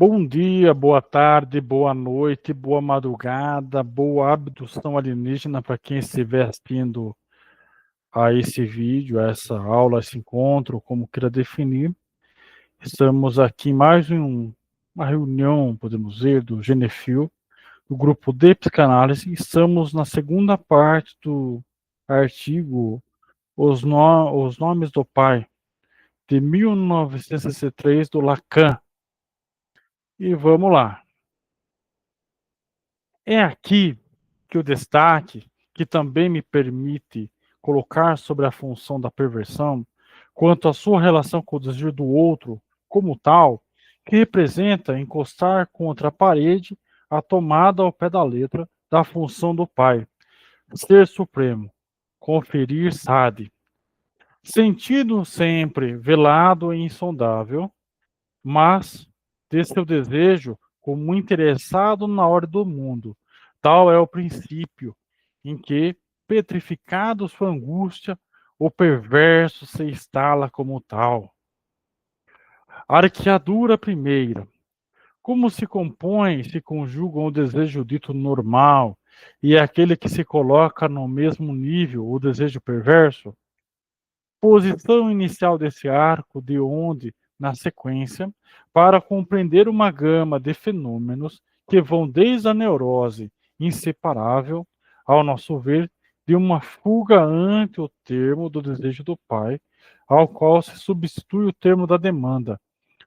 Bom dia, boa tarde, boa noite, boa madrugada, boa abdução alienígena para quem estiver assistindo a esse vídeo, a essa aula, a esse encontro, como queira definir. Estamos aqui em mais uma reunião, podemos dizer, do Genefil, do grupo de psicanálise. Estamos na segunda parte do artigo Os Nomes do Pai, de 1963, do Lacan. E vamos lá. É aqui que o destaque, que também me permite colocar sobre a função da perversão, quanto à sua relação com o desejo do outro como tal, que representa encostar contra a parede a tomada ao pé da letra da função do Pai, ser supremo, conferir sade, sentido sempre velado e insondável, mas de seu desejo como interessado na ordem do mundo. Tal é o princípio em que, petrificado sua angústia, o perverso se instala como tal. Arqueadura primeira. Como se compõe, se conjugam o desejo dito normal e aquele que se coloca no mesmo nível, o desejo perverso? Posição inicial desse arco, de onde, na sequência, para compreender uma gama de fenômenos que vão desde a neurose inseparável, ao nosso ver, de uma fuga ante o termo do desejo do pai, ao qual se substitui o termo da demanda,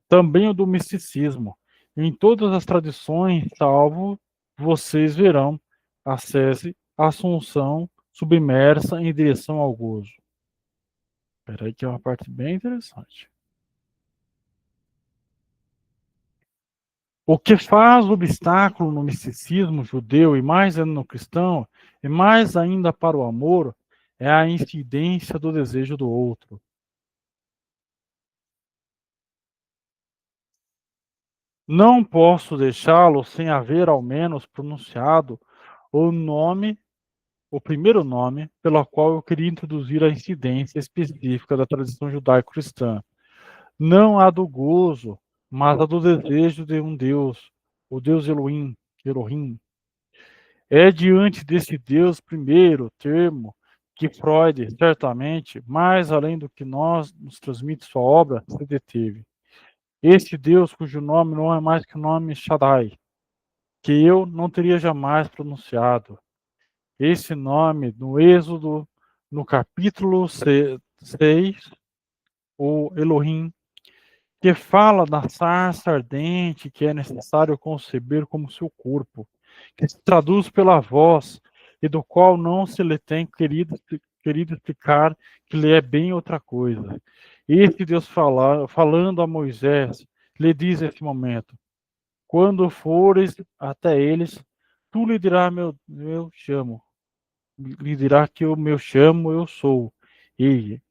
também o do misticismo. Em todas as tradições, salvo, vocês verão a sese, a assunção submersa em direção ao gozo. Espera aí que é uma parte bem interessante. O que faz obstáculo no misticismo judeu e mais ainda no cristão, e mais ainda para o amor, é a incidência do desejo do outro. Não posso deixá-lo sem haver ao menos pronunciado o nome, o primeiro nome, pelo qual eu queria introduzir a incidência específica da tradição judaico-cristã. Não a do gozo, mas a do desejo de um Deus, o Deus Elohim. É diante desse Deus primeiro termo que Freud, certamente, mais além do que nós nos transmite sua obra, se deteve. Esse Deus cujo nome não é mais que o nome Shaddai, que eu não teria jamais pronunciado. Esse nome, no Êxodo, no capítulo 6, o Elohim, que fala da sarça ardente que é necessário conceber como seu corpo, que se traduz pela voz e do qual não se lhe tem querido explicar que lhe é bem outra coisa. Esse Deus falando a Moisés, lhe diz nesse momento: quando fores até eles, tu lhe dirás meu chamo, lhe dirá que o meu chamo eu sou, e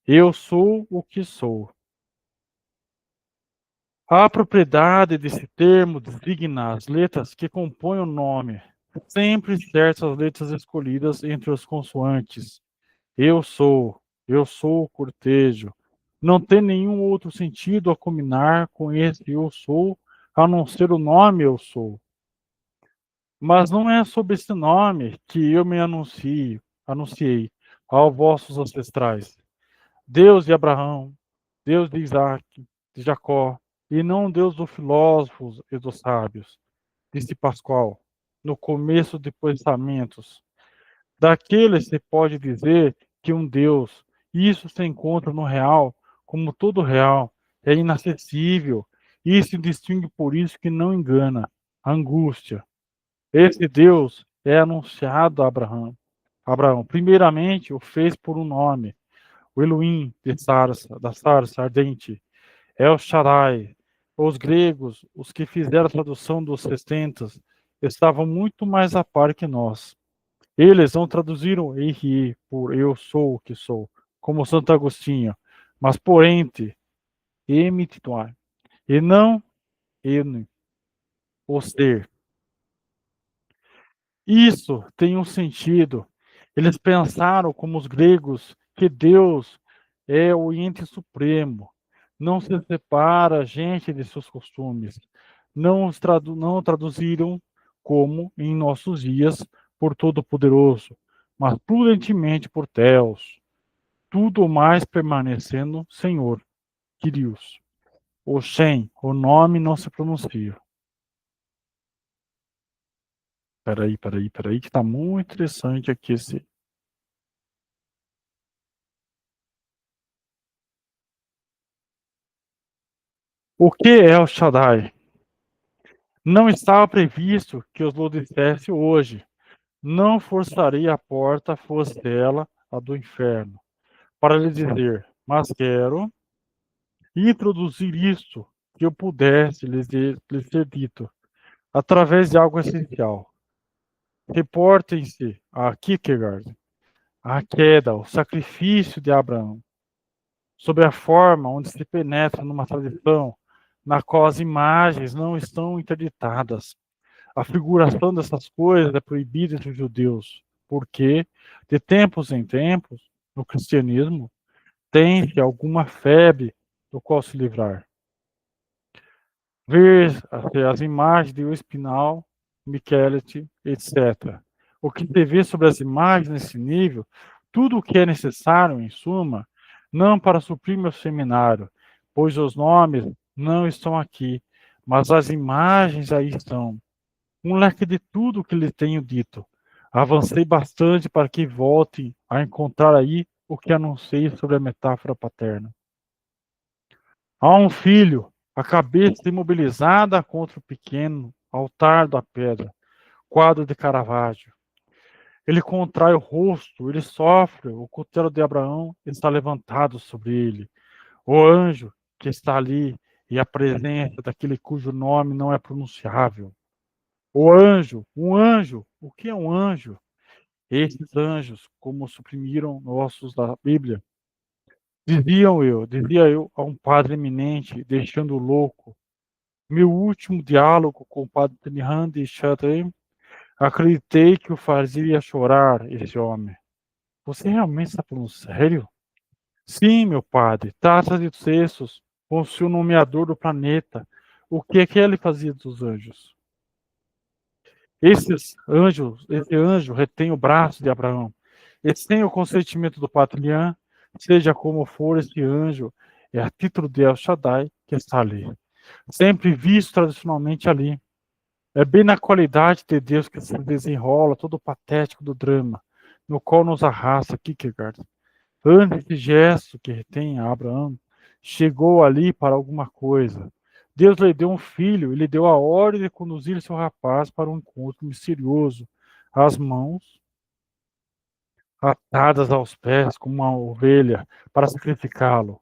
eu sou o que sou. A propriedade desse termo designa as letras que compõem o nome, sempre certas letras escolhidas entre os consoantes. Eu sou o cortejo. Não tem nenhum outro sentido a combinar com esse eu sou, a não ser o nome eu sou. Mas não é sob esse nome que eu me anunciei aos vossos ancestrais. Deus de Abraão, Deus de Isaac, de Jacó, e não Deus dos filósofos e dos sábios, disse Pascoal, no começo de pensamentos. Daqueles se pode dizer que um Deus, isso se encontra no real, como todo real, é inacessível, e se distingue por isso que não engana, a angústia. Esse Deus é anunciado a Abraão. Abraão, primeiramente, o fez por um nome, o Elohim de sarça, da sarça ardente, El Shaddai. Os gregos, os que fizeram a tradução dos 60, estavam muito mais a par que nós. Eles não traduziram Eihie por eu sou o que sou, como Santo Agostinho, mas por ente, emitituar, e não ene, o ser. Isso tem um sentido. Eles pensaram, como os gregos, que Deus é o ente supremo. Não se separa a gente de seus costumes. não traduziram como em nossos dias por Todo-Poderoso, mas prudentemente por Theos, tudo mais permanecendo Senhor, Kyrios. O Shem, o nome não se pronuncia. Peraí, que está muito interessante aqui esse. O que é o Shaddai? Não estava previsto que os lo dissesse hoje. Não forçarei a porta, fosse ela a do inferno, para lhe dizer, mas quero introduzir isto que eu pudesse lhes ter dito, através de algo essencial. Reportem-se a Kierkegaard, a queda, o sacrifício de Abraão, sob a forma onde se penetra numa tradição na qual as imagens não estão interditadas. A figuração dessas coisas é proibida entre os judeus, porque, de tempos em tempos, no cristianismo, tem-se alguma febre do qual se livrar. Ver as imagens de Espinal, Michelet, etc. O que se vê sobre as imagens nesse nível, tudo o que é necessário, em suma, não para suprir meu seminário, pois os nomes não estão aqui, mas as imagens aí estão. Um leque de tudo o que lhe tenho dito. Avancei bastante para que volte a encontrar aí o que anunciei sobre a metáfora paterna. Há um filho, a cabeça imobilizada contra o pequeno altar da pedra, quadro de Caravaggio. Ele contrai o rosto, ele sofre, o cutelo de Abraão está levantado sobre ele. O anjo que está ali e a presença daquele cujo nome não é pronunciável. O anjo, um anjo, o que é um anjo? Esses anjos, como suprimiram ossos da Bíblia, dizia eu a um padre eminente, deixando louco. Meu último diálogo com o padre Trinihan de Chartres, acreditei que o fazia chorar, esse homem. Você realmente está falando sério? Sim, meu padre, trata de Cessos, o seu nomeador do planeta. O que é que ele fazia dos anjos? Esse anjo retém o braço de Abraão. E sem o consentimento do patriarca, seja como for esse anjo, é a título de El Shaddai que está ali. Sempre visto tradicionalmente ali. É bem na qualidade de Deus que se desenrola todo o patético do drama, no qual nos arrasta Kierkegaard. Antes desse gesto que retém a Abraão, chegou ali para alguma coisa. Deus lhe deu um filho e lhe deu a ordem de conduzir seu rapaz para um encontro misterioso, as mãos atadas aos pés como uma ovelha para sacrificá-lo.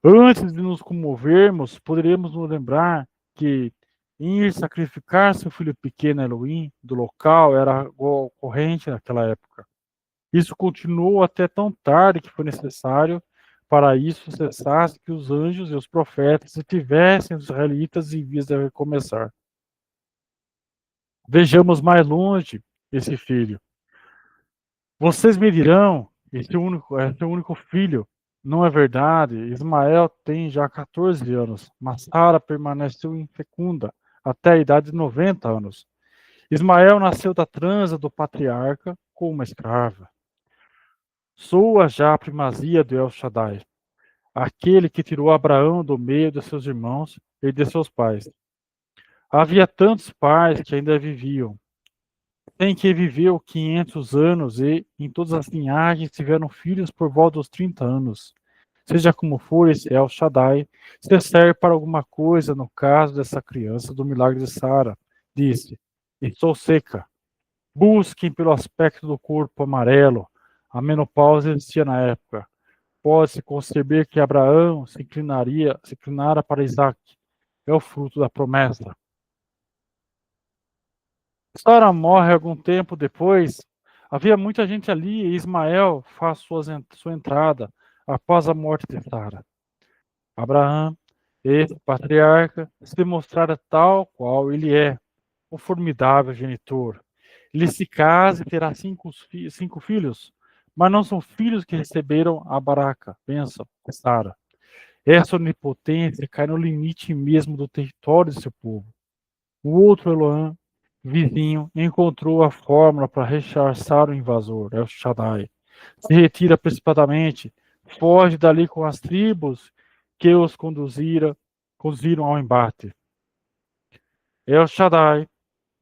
Antes de nos comovermos, poderíamos nos lembrar que ir sacrificar seu filho pequeno a Elohim do local era algo corrente naquela época. Isso continuou até tão tarde que foi necessário para isso cessasse que os anjos e os profetas se tivessem os israelitas em vias de recomeçar. Vejamos mais longe esse filho. Vocês me dirão, esse único filho. Não é verdade. Ismael tem já 14 anos, mas Sara permaneceu infecunda até a idade de 90 anos. Ismael nasceu da transa do patriarca com uma escrava. Soa já a primazia do El Shaddai, aquele que tirou Abraão do meio de seus irmãos e de seus pais. Havia tantos pais que ainda viviam. Tem que viveu 500 anos e, em todas as linhagens, tiveram filhos por volta dos 30 anos. Seja como for, esse El Shaddai se serve para alguma coisa no caso dessa criança do milagre de Sara. Disse: estou seca. Busquem pelo aspecto do corpo amarelo. A menopausa existia na época. Pode-se conceber que Abraão se inclinara para Isaac. É o fruto da promessa. Sara morre algum tempo depois. Havia muita gente ali e Ismael faz sua entrada após a morte de Sara. Abraão, esse patriarca, se mostrara tal qual ele é, o formidável genitor. Ele se casa e terá cinco filhos, mas não são filhos que receberam a baraca, bênção, de Sara. Essa onipotência cai no limite mesmo do território de seu povo. O outro Elohim, vizinho, encontrou a fórmula para rechaçar o invasor, El Shaddai. Se retira precipitadamente, foge dali com as tribos que os conduziram ao embate. El Shaddai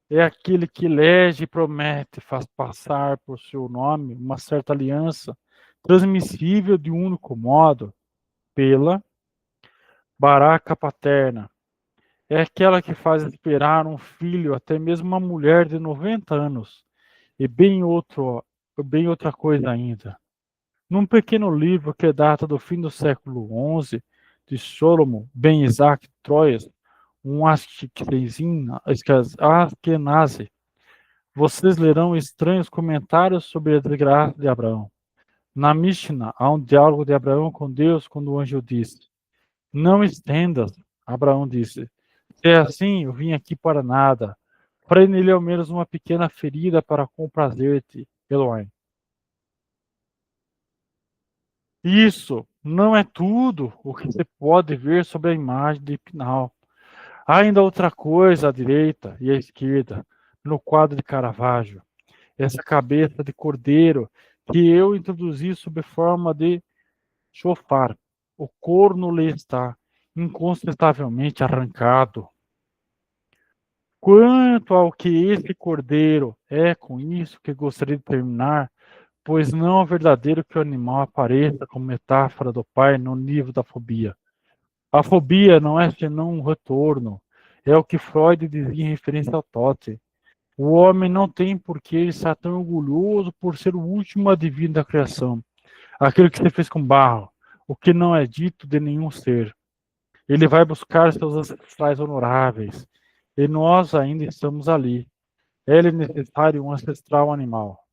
é aquele que elege e promete, faz passar por seu nome uma certa aliança transmissível de um único modo, pela Baraka paterna. É aquela que faz esperar um filho, até mesmo uma mulher de 90 anos. E bem outra coisa ainda. Num pequeno livro que data do fim do século XI, de Solomon ben Isaac Troyes, um Ashkenazi, vocês lerão estranhos comentários sobre a desgraça de Abraão. Na Mishnah, há um diálogo de Abraão com Deus quando o anjo disse: Não estendas. Abraão disse: Se é assim, eu vim aqui para nada. Farei nele ao menos uma pequena ferida para comprazer-te, Elohim. Isso não é tudo o que você pode ver sobre a imagem de Pinal. Há ainda outra coisa à direita e à esquerda, no quadro de Caravaggio. Essa cabeça de cordeiro que eu introduzi sob forma de chofar. O corno lhe está incontestavelmente arrancado. Quanto ao que esse cordeiro é com isso que gostaria de terminar, pois não é verdadeiro que o animal apareça como metáfora do pai no nível da fobia. A fobia não é senão um retorno, é o que Freud dizia em referência ao Totem. O homem não tem por que estar tão orgulhoso por ser o último adivinho da criação, aquele que se fez com barro, o que não é dito de nenhum ser. Ele vai buscar seus ancestrais honoráveis, e nós ainda estamos ali. É necessário um ancestral animal.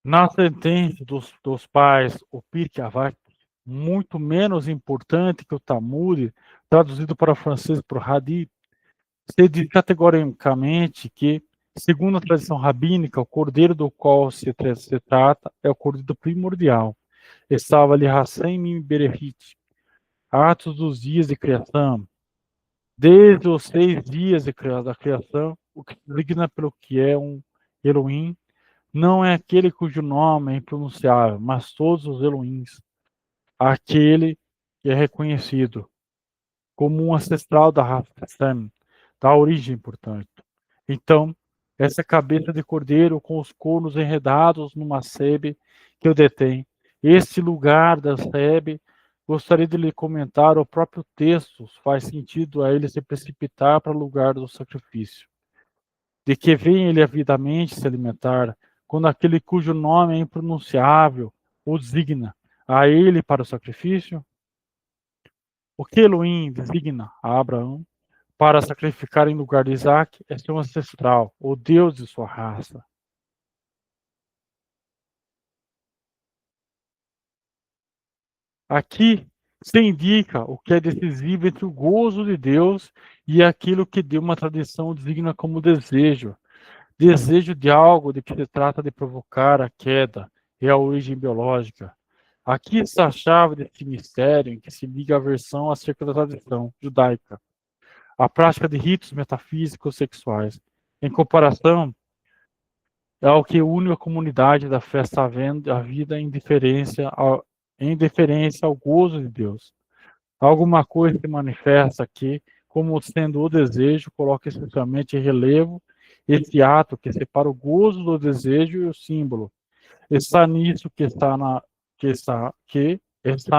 Na sentença dos pais, o Pirkei Avot, muito menos importante que o Talmud, traduzido para o francês por Hadith, se diz categoricamente que, segundo a tradição rabínica, o cordeiro do qual se trata é o cordeiro primordial. Estava ali Hassem Mim Bereshit, Atos dos dias de criação, desde os 6 dias da criação, o que designa pelo que é um Elohim, não é aquele cujo nome é impronunciável, mas todos os Elohims, aquele que é reconhecido como um ancestral da raça Sem, da origem, portanto. Então, essa cabeça de cordeiro com os cornos enredados numa sebe que eu detém, este lugar da sebe, gostaria de lhe comentar o próprio texto, faz sentido a ele se precipitar para o lugar do sacrifício. De que vem ele avidamente se alimentar, quando aquele cujo nome é impronunciável o designa a ele para o sacrifício? O que Elohim designa a Abraão para sacrificar em lugar de Isaac é seu ancestral, o Deus de sua raça. Aqui se indica o que é decisivo entre o gozo de Deus e aquilo que de uma tradição designa como desejo. Desejo de algo de que se trata de provocar a queda e a origem biológica. Aqui está a chave desse mistério em que se liga a versão acerca da tradição judaica, a prática de ritos metafísicos sexuais. Em comparação, é o que une a comunidade da festa à vida em deferência ao gozo de Deus. Alguma coisa se manifesta aqui como sendo o desejo, coloca especialmente em relevo esse ato que separa o gozo do desejo e o símbolo. Está nisso que está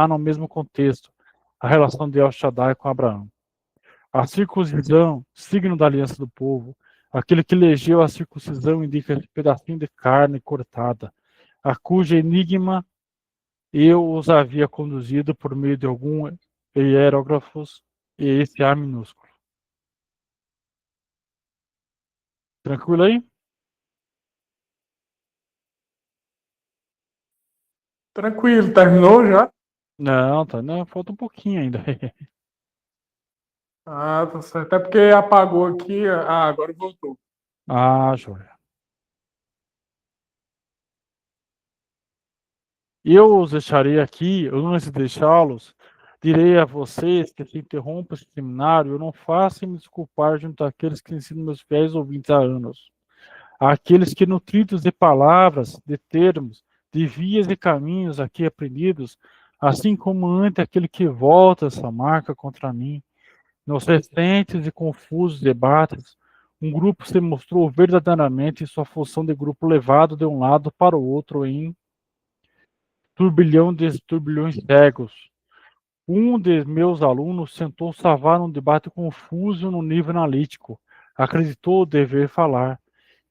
no mesmo contexto, a relação de El Shaddai com Abraão. A circuncisão, signo da aliança do povo, aquele que elegeu a circuncisão indica esse pedacinho de carne cortada, a cuja enigma eu os havia conduzido por meio de alguns hierógrafos e esse A minúsculo. Tranquilo aí? Tranquilo, terminou já? Não, tá, não, falta um pouquinho ainda. Ah, tá certo. Até porque apagou aqui. Ah, agora voltou. Ah, joia. Eu os deixarei aqui, antes de deixá-los, direi a vocês que se interrompa esse seminário, eu não faço em me desculpar junto àqueles que ensinam meus fiéis ouvintes há anos. Àqueles que, nutridos de palavras, de termos, de vias e caminhos aqui aprendidos, assim como ante aquele que volta essa marca contra mim, nos recentes e confusos debates, um grupo se mostrou verdadeiramente em sua função de grupo levado de um lado para o outro em turbilhão de turbilhões cegos. Um de meus alunos tentou salvar um debate confuso no nível analítico. Acreditou dever falar,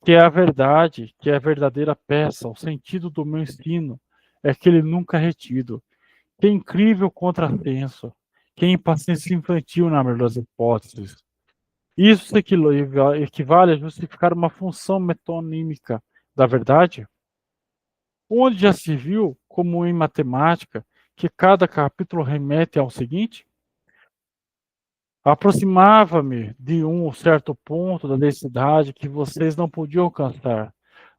que é a verdade, que é a verdadeira peça, o sentido do meu ensino, é que ele nunca é retido. Que incrível contrassenso, que impaciência infantil na melhor das hipóteses. Isso equivale a justificar uma função metonímica da verdade? Onde já se viu, como em matemática, que cada capítulo remete ao seguinte? Aproximava-me de um certo ponto da densidade que vocês não podiam alcançar.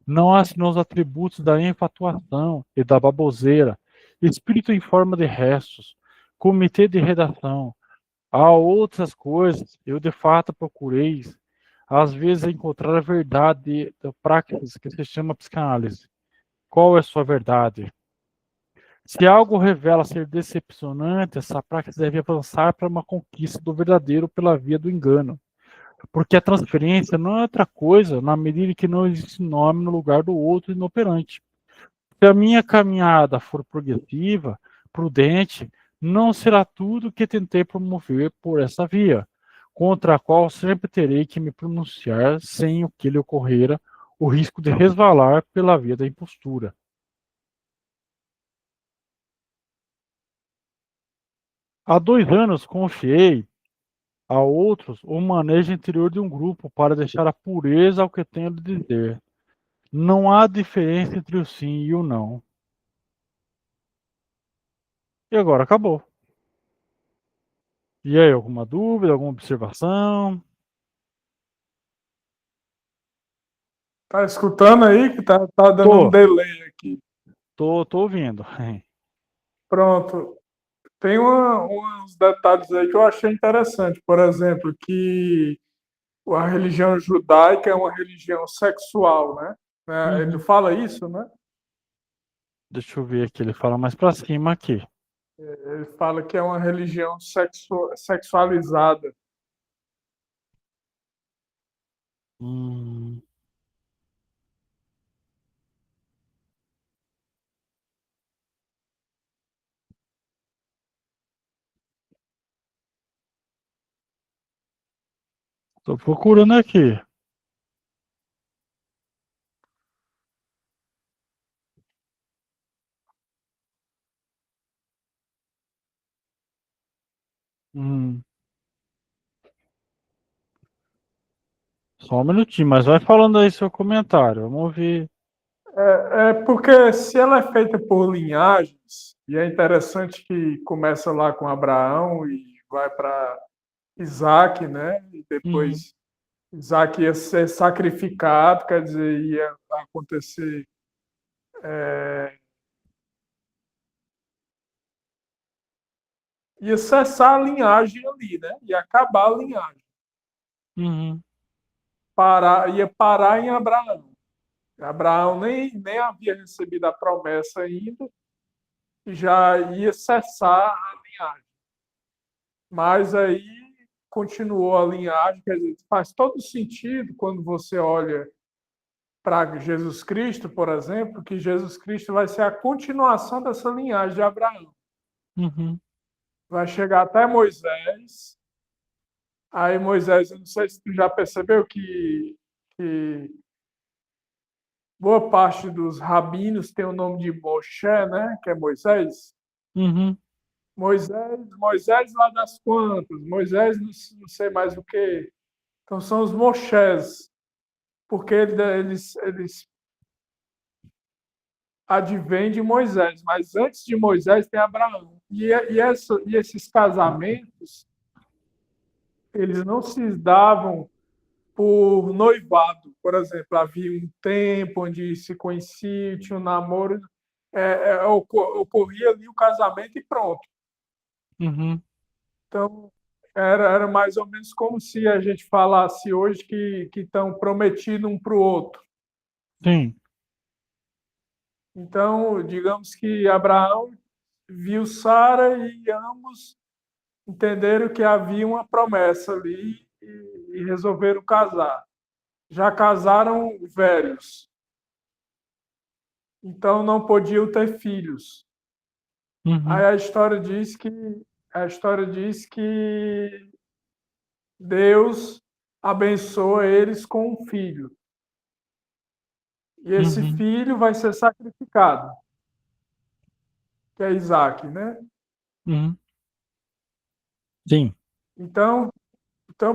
Não há senão os atributos da enfatuação e da baboseira, espírito em forma de restos, comitê de redação. Há outras coisas, eu de fato procurei, às vezes, encontrar a verdade da praxis que se chama psicanálise. Qual é a sua verdade? Se algo revela ser decepcionante, essa prática deve avançar para uma conquista do verdadeiro pela via do engano. Porque a transferência não é outra coisa na medida que não existe nome no lugar do outro inoperante. Se a minha caminhada for progressiva, prudente, não será tudo que tentei promover por essa via, contra a qual sempre terei que me pronunciar sem o que lhe ocorrera o risco de resvalar pela via da impostura. Há 2 anos confiei a outros o manejo interior de um grupo para deixar a pureza ao que tenho de dizer. Não há diferença entre o sim e o não. E agora acabou. E aí, alguma dúvida, alguma observação? Tá escutando aí que tá dando um Tô, delay aqui. tô ouvindo. Pronto. Tem uns detalhes aí que eu achei interessante. Por exemplo, que a religião judaica é uma religião sexual, né? Ele Uhum. fala isso, né? Deixa eu ver aqui, ele fala mais pra cima aqui. Ele fala que é uma religião sexualizada. Hum, tô procurando aqui. Hum, só um minutinho, mas vai falando aí seu comentário. Vamos ver. É porque se ela é feita por linhagens, e é interessante que começa lá com Abraão e vai para Isaac, né? E Uhum, depois Isaac ia ser sacrificado, quer dizer, ia acontecer, ia cessar a linhagem ali, né? Ia acabar a linhagem. uhum, Ia parar em Abraão. Abraão nem havia recebido a promessa ainda, e já ia cessar a linhagem. Mas aí continuou a linhagem, quer dizer, faz todo sentido quando você olha para Jesus Cristo, por exemplo, que Jesus Cristo vai ser a continuação dessa linhagem de Abraão. uhum, Vai chegar até Moisés. Aí Moisés, eu não sei se tu já percebeu que boa parte dos rabinos tem o nome de Moshe, né? Que é Moisés. uhum, Moisés lá das quantas? Moisés não sei mais o que. Então são os Moshés, porque eles advêm de Moisés, mas antes de Moisés tem Abraão. E esses casamentos, eles não se davam por noivado. Por exemplo, havia um tempo onde se conhecia, tinha um namoro. ocorria ali o casamento e pronto. Uhum. Então, era mais ou menos como se a gente falasse hoje que estão prometidos um para o outro. Sim. Então, digamos que Abraão viu Sara e ambos entenderam que havia uma promessa ali e resolveram casar. Já casaram velhos, então não podiam ter filhos. Aí Uhum. a história diz que Deus abençoa eles com um filho. E esse Uhum. filho vai ser sacrificado, que é Isaac, né? Uhum. Sim. Então,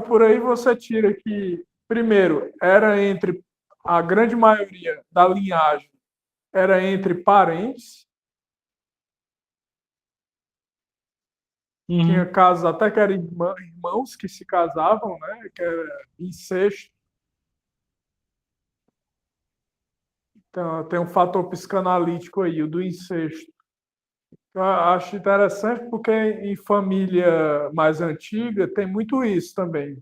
por aí você tira que, primeiro, era entre a grande maioria da linhagem, era entre parentes, tinha Uhum. casos até que eram irmãos que se casavam, né? Que era incesto. Então, tem um fator psicanalítico aí, o do incesto. Eu acho interessante porque em família mais antiga tem muito isso também.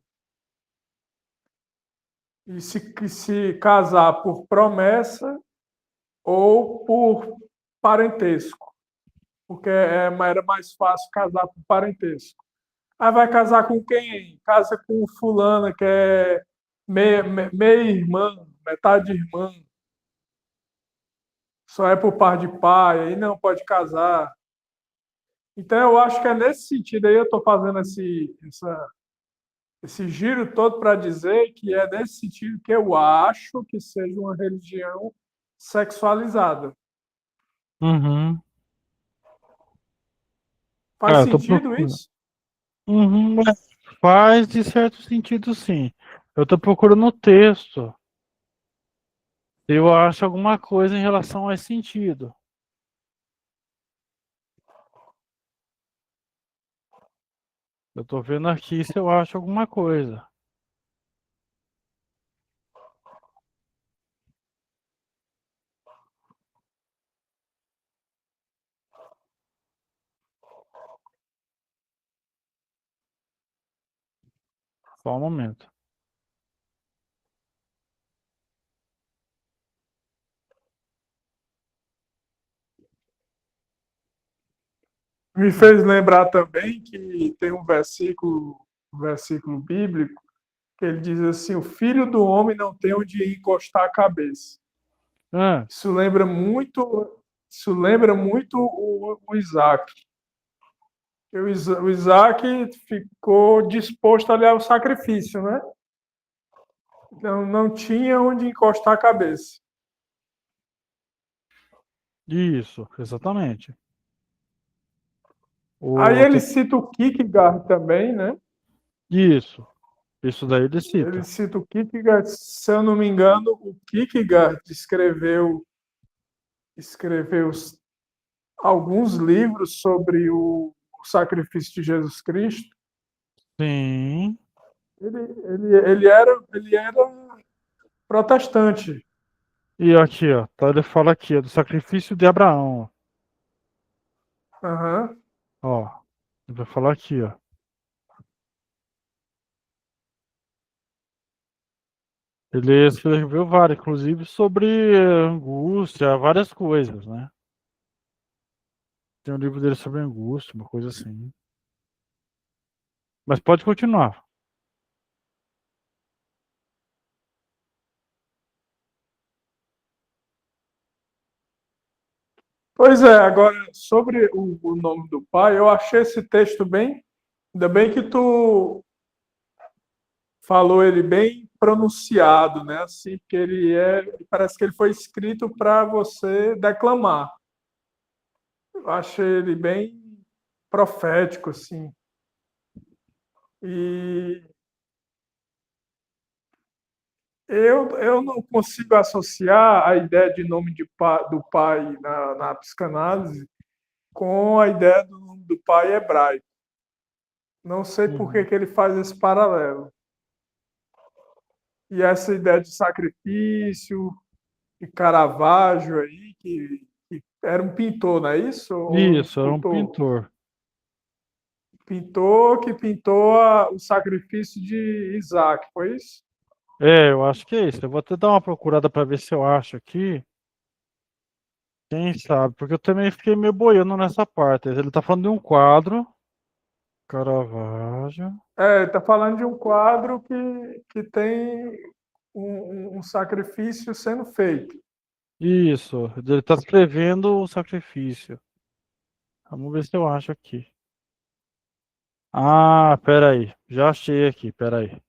E se casar por promessa ou por parentesco, porque era mais fácil casar por parentesco. Aí vai casar com quem? Casa com fulana, que é meia irmã, metade irmã, só é por par de pai, aí não pode casar. Então eu acho que é nesse sentido aí eu estou fazendo esse giro todo para dizer que é nesse sentido que eu acho que seja uma religião sexualizada. Uhum. Faz Eu tô sentido procurando. isso? Uhum. Mas faz de certo sentido, sim. Eu tô procurando o texto. Eu acho alguma coisa em relação a esse sentido. Eu tô vendo aqui se eu acho alguma coisa. Só um momento. Me fez lembrar também que tem um versículo bíblico, que ele diz assim: o filho do homem não tem onde encostar a cabeça. Ah, Isso lembra muito, isso lembra muito o Isaac. O Isaac ficou disposto ali ao sacrifício, né? Não tinha onde encostar a cabeça. isso, exatamente. Aí O, ele tem, cita o Kierkegaard também, né? isso. Isso daí ele Ele cita. cita o Kierkegaard, se eu não me engano, o Kierkegaard escreveu alguns livros sobre o sacrifício de Jesus Cristo. Sim. Ele era protestante. E aqui, ó. Tá, ele fala aqui, ó, do sacrifício de Abraão. Aham. Ó. Ele vai falar aqui, ó. Ele escreveu várias, inclusive sobre angústia, várias coisas, né? Tem um livro dele sobre angústia, uma coisa assim. Mas pode continuar. Pois é, agora sobre o nome do pai, eu achei esse texto bem. Ainda bem que tu falou ele bem pronunciado, né? Assim, que parece que ele foi escrito para você declamar. Eu achei ele bem profético, assim. E eu não consigo associar a ideia de nome do pai na psicanálise com a ideia do nome do pai hebraico. Não sei por que Uhum. que ele faz esse paralelo. E essa ideia de sacrifício, de Caravaggio aí, que Era um pintor, não é isso? Ou um Isso, era um escultor? pintor. Pintor que pintou o sacrifício de Isaac, foi isso? É, eu acho que é isso. Eu vou até dar uma procurada para ver se eu acho aqui. Quem sabe? Porque eu também fiquei meio boiando nessa parte. Ele tá falando de um quadro, Caravaggio. É, está falando de um quadro que tem um sacrifício sendo feito. Isso, ele tá escrevendo o sacrifício. Vamos ver se eu acho aqui. Ah, peraí. Já achei aqui, peraí.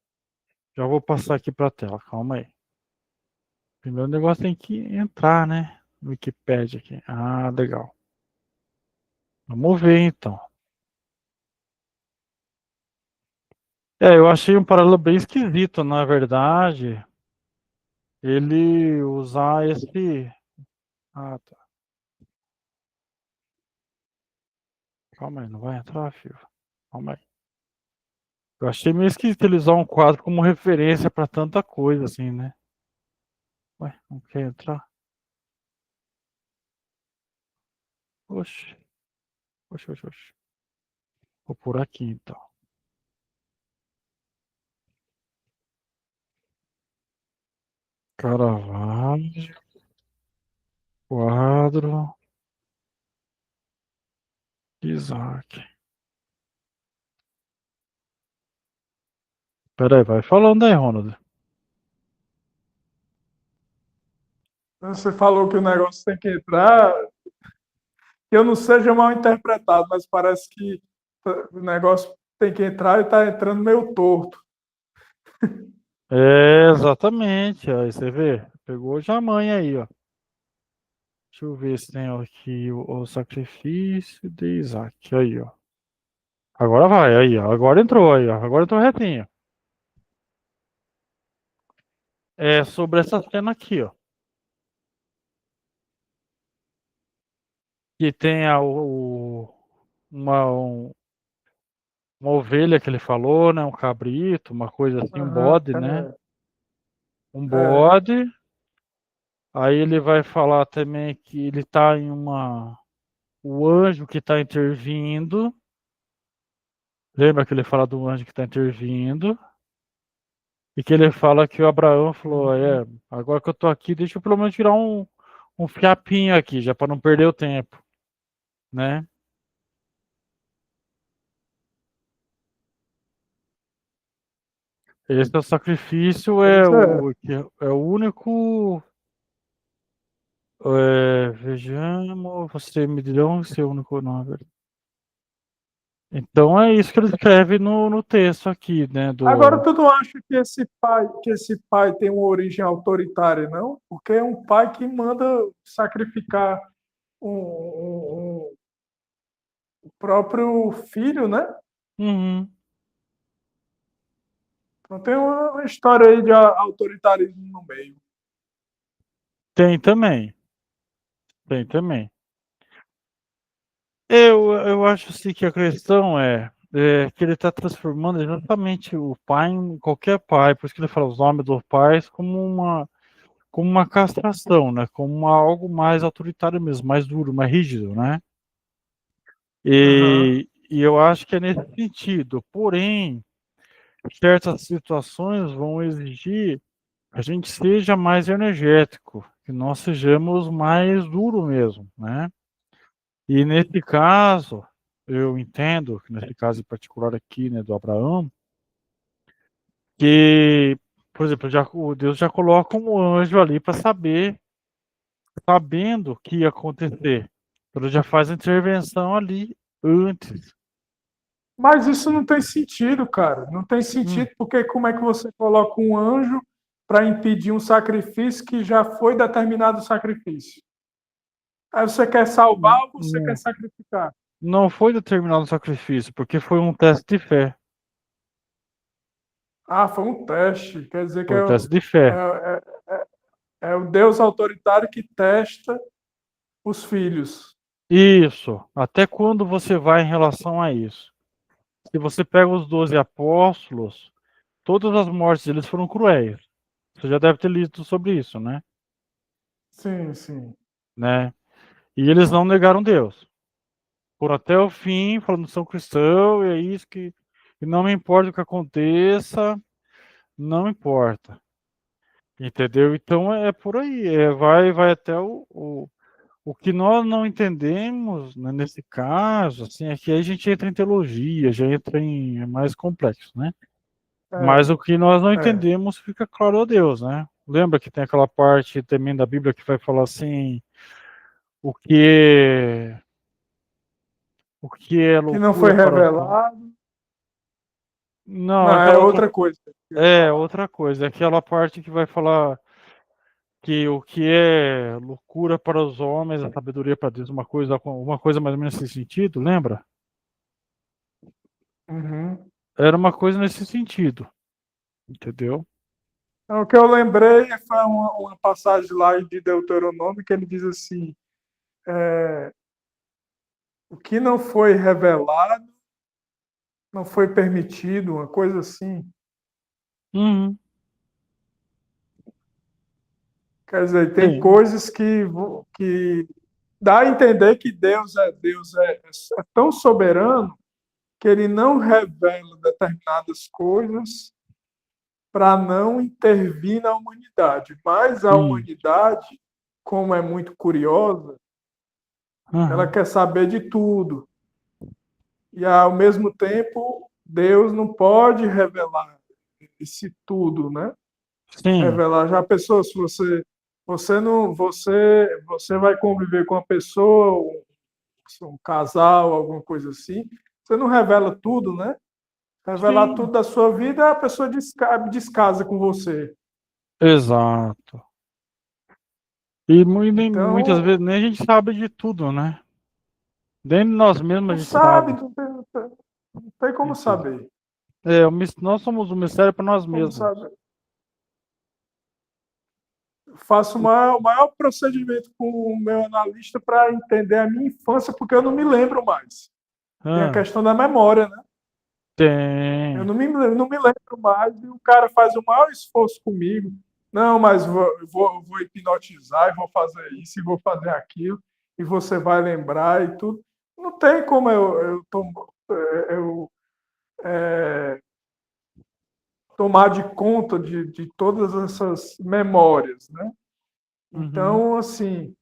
Já vou passar aqui para a tela, calma aí. Primeiro o negócio tem que entrar, né? No Wikipedia aqui. Ah, legal. Vamos ver então. É, eu achei um paralelo bem esquisito, na verdade, ele usar esse. Ah, tá. Calma aí, não vai entrar, filho. Calma aí. Eu achei meio esquisito ele usar um quadro como referência para tanta coisa, assim, né? Ué, não quer entrar? Oxe, oxe, oxe, oxe. Vou por aqui então. Caravaggio, quadro, Isaac. Peraí, vai falando aí, Ronald. Você falou que o negócio tem que entrar, que eu não seja mal interpretado, mas parece que o negócio tem que entrar e está entrando meio torto. É, exatamente. Aí você vê. Pegou já a manha aí, ó. Deixa eu ver se tem aqui o sacrifício de Isaac. Aí, ó. Agora vai, aí, ó. Agora entrou aí, ó. Agora entrou retinho. É sobre essa cena aqui, ó. Que tem uma ovelha que ele falou, né? Um cabrito, uma coisa assim, um Aham, bode, né? Um é. bode. Aí ele vai falar também que ele tá em uma. O anjo que está intervindo. Lembra que ele fala do anjo que está intervindo? E que ele fala que o Abraão falou: Uhum. agora que eu tô aqui, deixa eu pelo menos tirar um fiapinho aqui, já para não perder o tempo, né? Esse é o sacrifício, Pois é. é o único. Vejamos, você me dirão se é o único. Não, é verdade. Então é isso que ele escreve no texto aqui, né? Agora, Do. tu não acha que esse pai tem uma origem autoritária, não? Porque é um pai que manda sacrificar o próprio filho, né? Uhum. Então tem uma história aí de autoritarismo no meio. Tem também, tem também. Eu acho assim que a questão é que ele está transformando exatamente o pai em qualquer pai, por isso que ele fala os nomes dos pais como uma castração, né? Como algo mais autoritário mesmo, mais duro, mais rígido, né? Aham. E eu acho que é nesse sentido. Porém, certas situações vão exigir que a gente seja mais energético, que nós sejamos mais duro mesmo, né? E nesse caso, eu entendo, que nesse caso em particular aqui, né, do Abraão, que, por exemplo, o Deus já coloca um anjo ali para saber, sabendo o que ia acontecer. Então, ele já faz a intervenção ali antes. Mas isso não tem sentido, cara. Não tem Hum, sentido, porque como é que você coloca um anjo para impedir um sacrifício que já foi determinado o sacrifício? Aí você quer salvar ou você quer não, sacrificar? não foi determinado o sacrifício, porque foi um teste de fé. Ah, foi um teste. Quer dizer que Foi um teste de fé. é, é o Deus autoritário que testa os filhos. Isso. Até quando você vai em relação a isso? Se você pega os 12 apóstolos, todas as mortes deles foram cruéis. Você já deve ter lido sobre isso, né? Sim, sim. Né? E eles não negaram Deus. Foram até o fim, falando que são cristãos, e é isso que. E não me importa o que aconteça, não importa. Entendeu? Então é por aí. Vai até o que nós não entendemos, né, nesse caso, assim, é que aí a gente entra em teologia, já entra em é mais complexo, né? Mas É, o que nós não é. entendemos fica claro a Deus, né? Lembra que tem aquela parte também da Bíblia que vai falar assim, o que é, o que é Que não foi loucura para os homens. revelado. Não, Não, é aquela outra, outra coisa que eu ia é falar. outra coisa, é aquela parte que vai falar que o que é loucura para os homens, a sabedoria para Deus, uma coisa mais ou menos nesse sentido, lembra? Uhum. Era uma coisa nesse sentido, entendeu? Então, o que eu lembrei foi uma passagem lá de Deuteronômio que ele diz assim: o que não foi revelado não foi permitido, uma coisa assim. Uhum, Quer dizer, tem sim, coisas que dá a entender que Deus é tão soberano que ele não revela determinadas coisas para não intervir na humanidade. Mas a sim, humanidade, como é muito curiosa, ela uhum, quer saber de tudo. E ao mesmo tempo, Deus não pode revelar esse tudo, né? sim, Revelar. Já pensou se você não você vai conviver com uma pessoa, um casal, alguma coisa assim, você não revela tudo, né? Revelar sim, tudo da sua vida, a pessoa descasa com você. exato. E muitas vezes Então, nem a gente sabe de tudo, né? Nem nós mesmos não a gente sabe, sabe. não tem como Entendeu? saber. Nós somos um mistério para nós Como mesmos. saber? Faço o maior procedimento com o meu analista para entender a minha infância, porque eu não me lembro mais. Tem a Ah, questão da memória, né? Eu tem. não me lembro mais, e o cara faz o maior esforço comigo. Não, mas vou hipnotizar, e vou fazer isso, e vou fazer aquilo, e você vai lembrar e tudo. Não tem como eu tomar de conta de todas essas memórias, né? Uhum, Então, assim,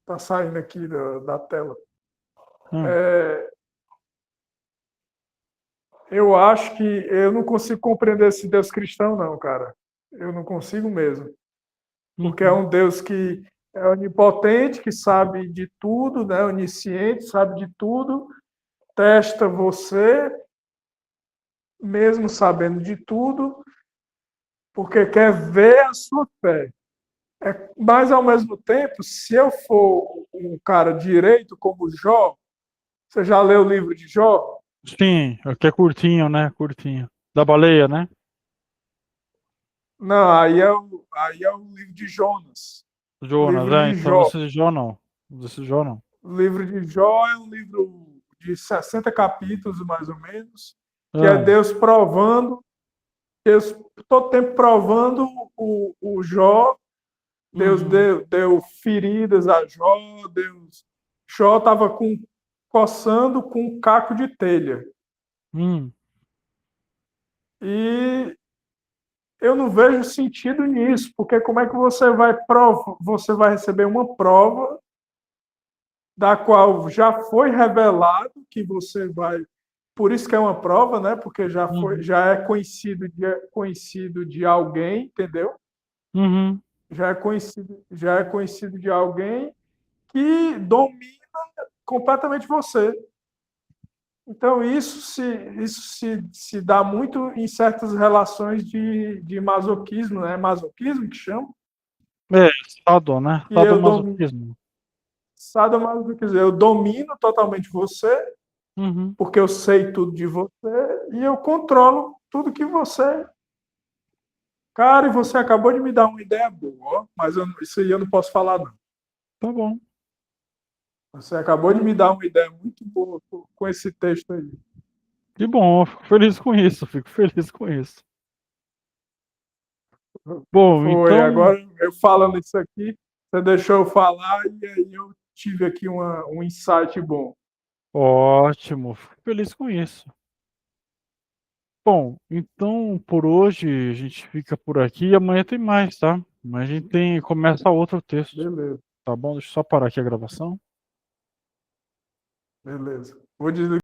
tá saindo aqui da tela. ah, É, eu acho que eu não consigo compreender esse Deus cristão, não, cara. Eu não consigo mesmo. Porque é uhum, um Deus que é onipotente, que sabe de tudo, né? Onisciente, sabe de tudo, testa você, mesmo sabendo de tudo, porque quer ver a sua fé. Mas, ao mesmo tempo, se eu for um cara direito como Jó, você já leu o livro de Jó? sim, aqui é curtinho, né? Curtinho. Da baleia, né? Não, aí é o livro de Jonas. O Jonas, livro de então Jó. desse Jó não. Desse Jó não. O livro de Jó é um livro de 60 capítulos, mais ou menos, que é Ah, Deus provando, Deus todo tempo provando o Jó. Deus uhum, deu feridas a Jó. Jó estava coçando com um caco de telha. hum, E eu não vejo sentido nisso, porque como é que você vai receber uma prova da qual já foi revelado que você vai. Por isso que é uma prova, né? Porque uhum, já é conhecido de alguém, entendeu? uhum. Já é conhecido de alguém que domina completamente você. Então, isso se dá muito em certas relações de masoquismo, né? Masoquismo que chama, É, sado, né? que eu domino. Sadomasoquismo. Sadomasoquismo, eu domino totalmente você, Uhum, porque eu sei tudo de você e eu controlo tudo que você. Cara, e você acabou de me dar uma ideia boa, ó, mas isso aí eu não posso falar, não. tá bom. Você acabou de me dar uma ideia muito boa com esse texto aí. Que bom, eu fico feliz com isso, fico feliz com isso. Bom, Foi, então, agora eu falando isso aqui, você deixou eu falar e aí eu tive aqui um insight bom. Ótimo, fico feliz com isso. Bom, então por hoje a gente fica por aqui e amanhã tem mais, tá? Amanhã a gente começa outro texto, Beleza, tá bom? Deixa eu só parar aqui a gravação. beleza. Vou desligar.